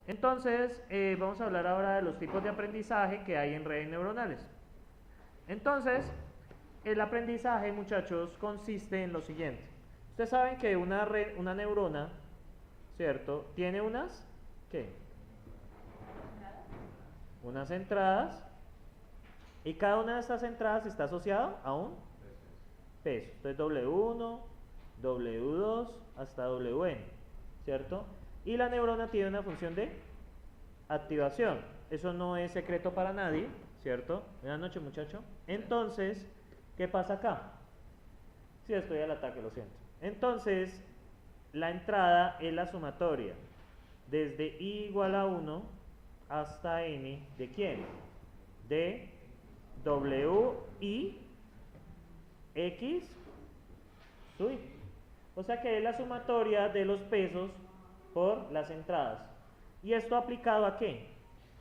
Entonces, vamos a hablar ahora de los tipos de aprendizaje que hay en redes neuronales. Entonces, el aprendizaje, muchachos, consiste en lo siguiente. Ustedes saben que una neurona, ¿cierto? Tiene unas, ¿qué? Unas entradas, y cada una de estas entradas está asociada a un peso. Entonces, W1, W2 hasta Wn, ¿cierto? Y la neurona tiene una función de activación. Eso no es secreto para nadie, ¿cierto? Buenas noches, muchacho. Entonces, ¿qué pasa acá? Sí, estoy al ataque, lo siento. Entonces, la entrada es la sumatoria desde i igual a 1 hasta n de quién? De w i x sub i. O sea que es la sumatoria de los pesos por las entradas. ¿Y esto aplicado a qué?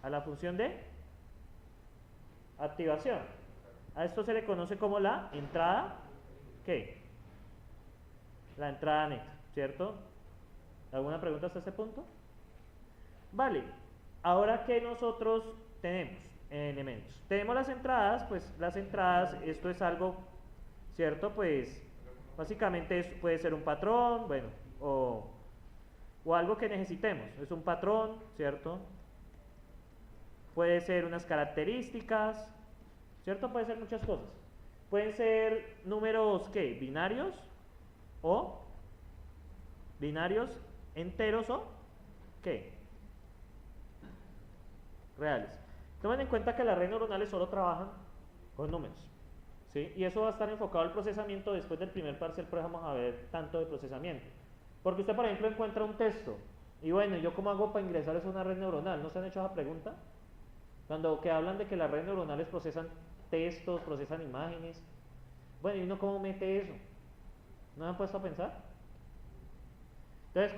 A la función de activación. A esto se le conoce como la entrada, ¿qué? La entrada neta, ¿cierto? ¿Alguna pregunta hasta este punto? Vale, ahora que nosotros tenemos elementos. Tenemos las entradas, pues las entradas, esto es algo, ¿cierto? Pues básicamente puede ser un patrón, bueno, o algo que necesitemos. Es un patrón, ¿cierto? Puede ser unas características, ¿cierto? Puede ser muchas cosas. Pueden ser números, ¿qué? Binarios o binarios enteros o ¿qué? Reales. Tomen en cuenta que las redes neuronales solo trabajan con números, ¿sí? Y eso va a estar enfocado al procesamiento. Después del primer parcial, pues vamos a ver tanto de procesamiento. Porque usted, por ejemplo, encuentra un texto y bueno, ¿yo cómo hago para ingresar eso a una red neuronal? ¿No se han hecho esa pregunta? Cuando que hablan de que las redes neuronales procesan textos, procesan imágenes. Bueno, ¿y uno cómo mete eso? ¿No se han puesto a pensar? Entonces,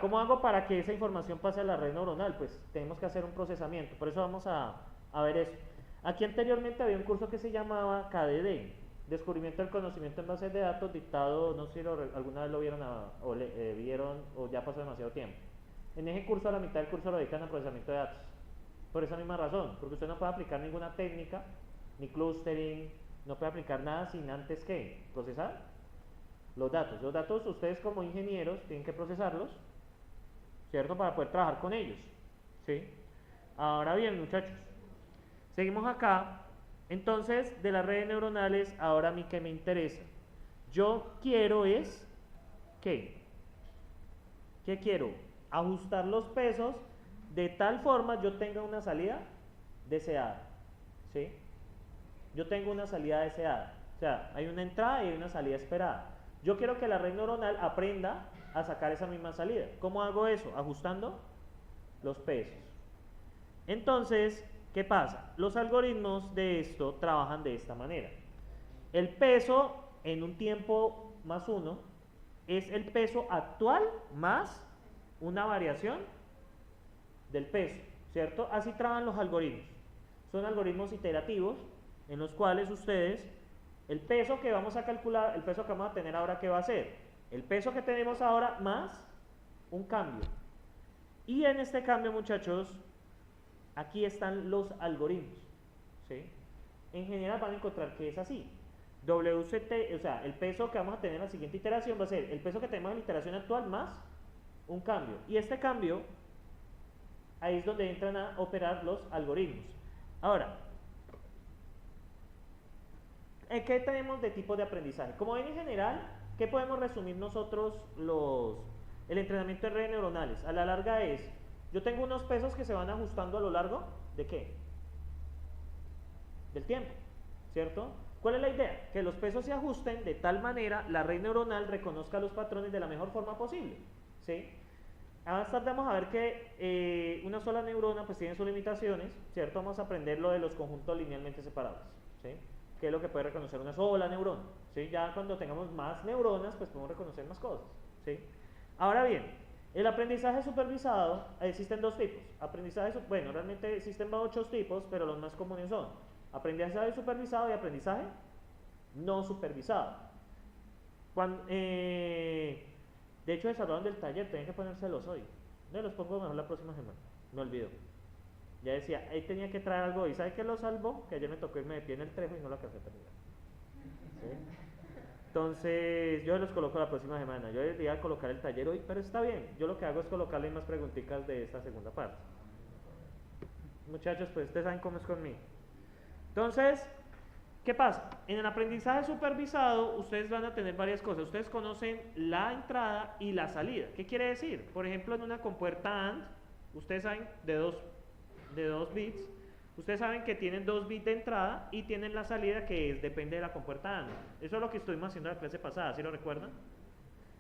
¿cómo hago para que esa información pase a la red neuronal? Pues tenemos que hacer un procesamiento. Por eso vamos a ver eso. Aquí anteriormente había un curso que se llamaba KDD, Descubrimiento del Conocimiento en Bases de Datos, dictado, no sé si alguna vez lo vieron vieron o ya pasó demasiado tiempo. En ese curso, a la mitad del curso lo dedican al procesamiento de datos. Por esa misma razón, porque usted no puede aplicar ninguna técnica, ni clustering, no puede aplicar nada sin antes que procesar los datos. Los datos ustedes como ingenieros tienen que procesarlos, ¿cierto? Para poder trabajar con ellos, ¿sí? Ahora bien, muchachos, seguimos acá. Entonces, de las redes neuronales, ahora a mí que me interesa. Yo quiero es, ¿qué? ¿Qué quiero? Ajustar los pesos de tal forma yo tenga una salida deseada, ¿sí? Yo tengo una salida deseada. O sea, hay una entrada y hay una salida esperada. Yo quiero que la red neuronal aprenda a sacar esa misma salida. ¿Cómo hago eso? Ajustando los pesos. Entonces, ¿qué pasa? Los algoritmos de esto trabajan de esta manera. El peso en un tiempo más 1 es el peso actual más una variación del peso, ¿cierto? Así trabajan los algoritmos. Son algoritmos iterativos en los cuales ustedes, el peso que vamos a calcular, el peso que vamos a tener ahora, ¿qué va a ser? El peso que tenemos ahora más un cambio. Y en este cambio, muchachos, aquí están los algoritmos, ¿sí? En general van a encontrar que es así. WCT, o sea, el peso que vamos a tener en la siguiente iteración va a ser el peso que tenemos en la iteración actual más un cambio. Y este cambio, ahí es donde entran a operar los algoritmos. Ahora, ¿qué tenemos de tipo de aprendizaje? Como ven en general, ¿qué podemos resumir nosotros el entrenamiento de redes neuronales? A la larga es, yo tengo unos pesos que se van ajustando a lo largo de ¿qué? Del tiempo, ¿cierto? ¿Cuál es la idea? Que los pesos se ajusten de tal manera la red neuronal reconozca los patrones de la mejor forma posible, ¿sí? Más tarde vamos a ver que una sola neurona pues tiene sus limitaciones, ¿cierto? Vamos a aprender lo de los conjuntos linealmente separados, ¿sí? Que es lo que puede reconocer una sola neurona, ¿sí? Ya cuando tengamos más neuronas pues podemos reconocer más cosas, ¿sí? Ahora bien, el aprendizaje supervisado, existen dos tipos. Bueno, realmente existen muchos tipos, pero los más comunes son aprendizaje supervisado y aprendizaje no supervisado. De hecho, desarrollaron del taller, tienen que ponérselos hoy. No, los pongo mejor la próxima semana. Me olvidó. Ya decía, ahí tenía que traer algo. ¿Y sabe qué lo salvó? Que ayer me tocó irme de pie en el Trejo y no lo alcancé a terminar. ¿Sí? Entonces, yo los coloco la próxima semana. Yo debería colocar el taller hoy, pero está bien. Yo lo que hago es colocarle más preguntitas de esta segunda parte. Muchachos, pues ustedes saben cómo es conmigo. Entonces, ¿qué pasa? En el aprendizaje supervisado, ustedes van a tener varias cosas. Ustedes conocen la entrada y la salida. ¿Qué quiere decir? Por ejemplo, en una compuerta AND, ustedes saben de dos bits, ustedes saben que tienen 2 bits de entrada y tienen la salida que depende de la compuerta AND. Eso es lo que estuvimos haciendo en la clase pasada, ¿sí lo recuerdan?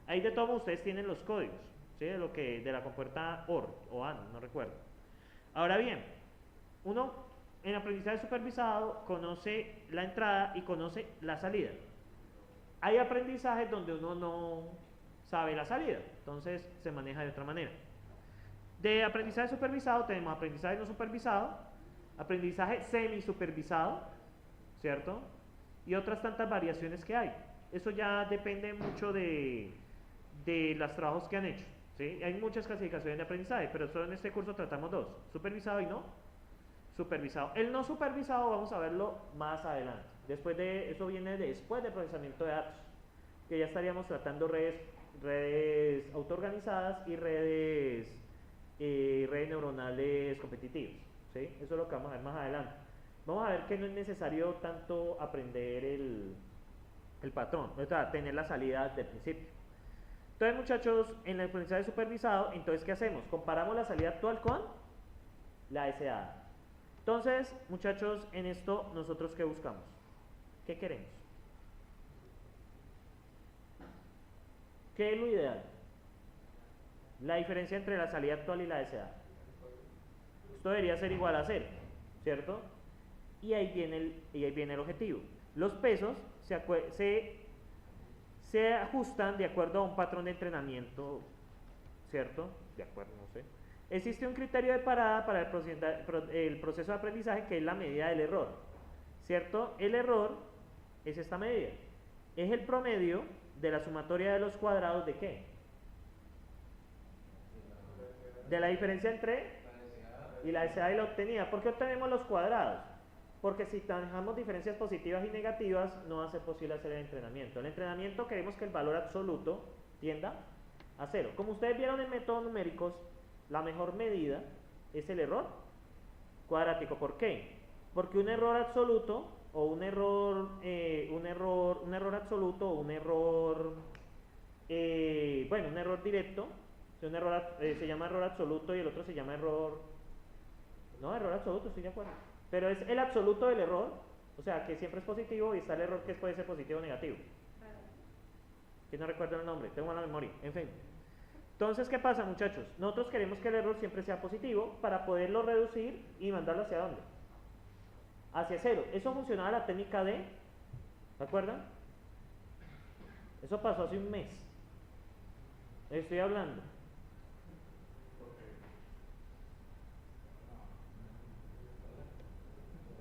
Ahí de todo ustedes tienen los códigos, ¿sí? De la compuerta OR o AND, no recuerdo. Ahora bien, uno en aprendizaje supervisado conoce la entrada y conoce la salida. Hay aprendizajes donde uno no sabe la salida, entonces se maneja de otra manera. De aprendizaje supervisado tenemos aprendizaje no supervisado, aprendizaje semi-supervisado, ¿cierto? Y otras tantas variaciones que hay. Eso ya depende mucho de los trabajos que han hecho, ¿sí? Hay muchas clasificaciones de aprendizaje, pero solo en este curso tratamos 2, supervisado y no supervisado. El no supervisado vamos a verlo más adelante. Eso viene después del procesamiento de datos, que ya estaríamos tratando redes autoorganizadas y redes neuronales competitivas, ¿sí? Eso es lo que vamos a ver más adelante. Vamos a ver que no es necesario tanto aprender el patrón, o sea, tener la salida del principio. Entonces, muchachos, en el aprendizaje supervisado, entonces, ¿qué hacemos? Comparamos la salida actual con la deseada. Entonces, muchachos, en esto, ¿nosotros qué buscamos? ¿Qué queremos? ¿Qué es lo ideal? La diferencia entre la salida actual y la deseada. Esto debería ser igual a 0, ¿cierto? Y ahí viene el objetivo. Los pesos se ajustan de acuerdo a un patrón de entrenamiento, ¿cierto? De acuerdo, no sé. Existe un criterio de parada para el proceso de aprendizaje que es la medida del error, ¿cierto? El error es esta medida. Es el promedio de la sumatoria de los cuadrados de ¿qué? De la diferencia entre y la deseada y la obtenida. ¿Por qué obtenemos los cuadrados? Porque si manejamos diferencias positivas y negativas, no va a ser posible hacer el entrenamiento. El entrenamiento queremos que el valor absoluto tienda a 0. Como ustedes vieron en métodos numéricos, la mejor medida es el error cuadrático. ¿Por qué? Porque un error absoluto o un error absoluto o un error directo, se llama error absoluto y el otro se llama error absoluto, estoy de acuerdo, pero es el absoluto del error, o sea que siempre es positivo, y está el error que puede ser positivo o negativo. Que no recuerdo el nombre, tengo mala memoria, en fin. Entonces, ¿qué pasa, muchachos? Nosotros queremos que el error siempre sea positivo para poderlo reducir y mandarlo hacia ¿dónde? Hacia 0. Eso funcionaba la técnica de, ¿se acuerdan? Eso pasó hace un mes. Estoy hablando.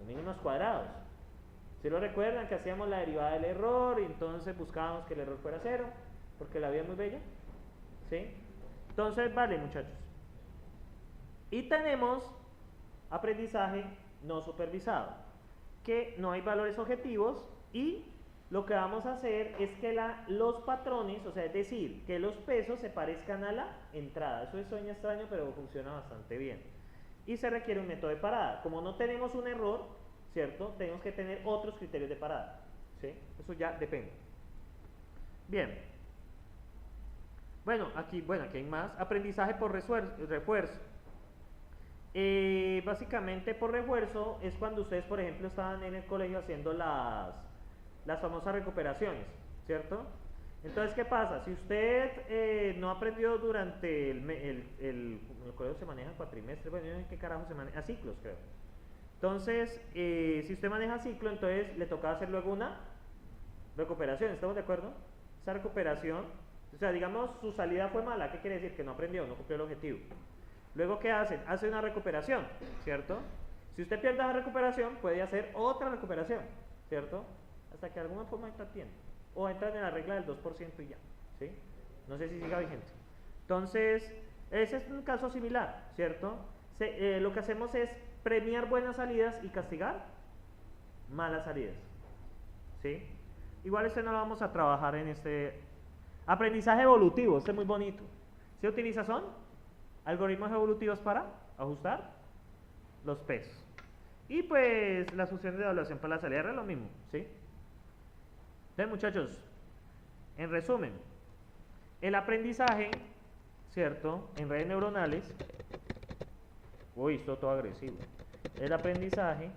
Mínimos cuadrados. Si lo recuerdan que hacíamos la derivada del error y entonces buscábamos que el error fuera 0, porque la vida es muy bella, ¿sí? Entonces, vale, muchachos. Y tenemos aprendizaje no supervisado, que no hay valores objetivos y lo que vamos a hacer es que los patrones, o sea, es decir, que los pesos se parezcan a la entrada. Eso suena extraño, pero funciona bastante bien. Y se requiere un método de parada. Como no tenemos un error, ¿cierto? Tenemos que tener otros criterios de parada, ¿sí? Eso ya depende. Bien. Bueno, aquí hay más. Aprendizaje por refuerzo. Básicamente por refuerzo es cuando ustedes, por ejemplo, estaban en el colegio haciendo las famosas recuperaciones, ¿cierto? Entonces, ¿qué pasa? Si usted no aprendió durante el colegio se maneja cuatrimestres, bueno, ¿en qué carajo se maneja? A ciclos, creo. Entonces, si usted maneja ciclo, entonces le toca hacer luego una recuperación, ¿estamos de acuerdo? Esa recuperación, o sea, digamos, su salida fue mala, ¿qué quiere decir? Que no aprendió, no cumplió el objetivo. Luego, ¿qué hacen? Hace una recuperación, ¿cierto? Si usted pierde esa recuperación, puede hacer otra recuperación, ¿cierto? Hasta que de alguna forma está bien. O entran en la regla del 2% y ya, ¿sí? No sé si siga vigente. Entonces, Ese es un caso similar, ¿cierto? Lo que hacemos es premiar buenas salidas y castigar malas salidas, ¿sí? Igual este no lo vamos a trabajar en este aprendizaje evolutivo, este es muy bonito. ¿Se utiliza son algoritmos evolutivos para ajustar los pesos? Y pues las funciones de evaluación para la salida es lo mismo, ¿sí? Entonces, muchachos, en resumen, el aprendizaje, ¿cierto? En redes neuronales, uy, esto todo agresivo. El aprendizaje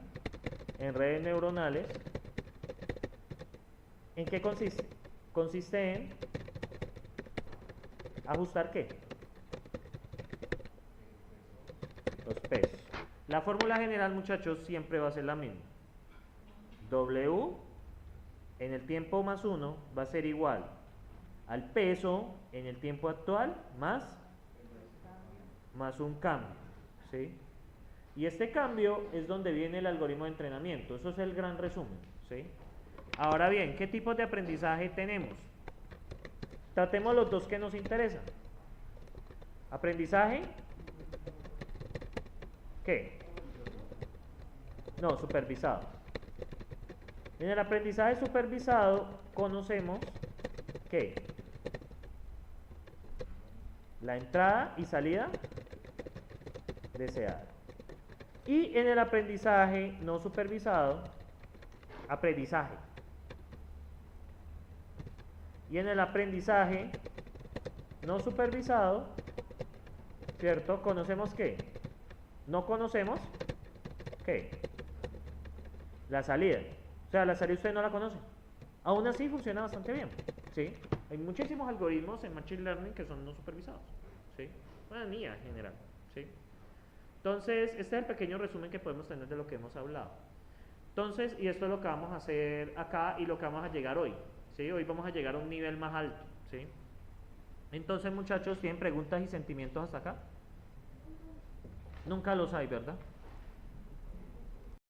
en redes neuronales, ¿en qué consiste? Consiste en ajustar ¿qué? Los pesos. La fórmula general, muchachos, siempre va a ser la misma. W en el tiempo más 1 va a ser igual al peso en el tiempo actual más un cambio, ¿sí? Y este cambio es donde viene el algoritmo de entrenamiento. Eso es el gran resumen, ¿sí? Ahora bien, ¿qué tipos de aprendizaje tenemos? Tratemos los dos que nos interesan. Aprendizaje, ¿qué? No, supervisado. En el aprendizaje supervisado conocemos ¿qué? La entrada y salida deseada. Y en el aprendizaje no supervisado, aprendizaje. Y en el aprendizaje no supervisado, ¿cierto? ¿Conocemos qué? No conocemos ¿qué? La salida. O sea, la salida usted no la conoce. Aún así funciona bastante bien, ¿sí? Hay muchísimos algoritmos en Machine Learning que son no supervisados, ¿sí? Bueno, en IA en general, ¿sí? Entonces, este es el pequeño resumen que podemos tener de lo que hemos hablado. Entonces, y esto es lo que vamos a hacer acá y lo que vamos a llegar hoy, ¿sí? Hoy vamos a llegar a un nivel más alto, ¿sí? Entonces, muchachos, ¿tienen preguntas y sentimientos hasta acá? Nunca los hay, ¿verdad?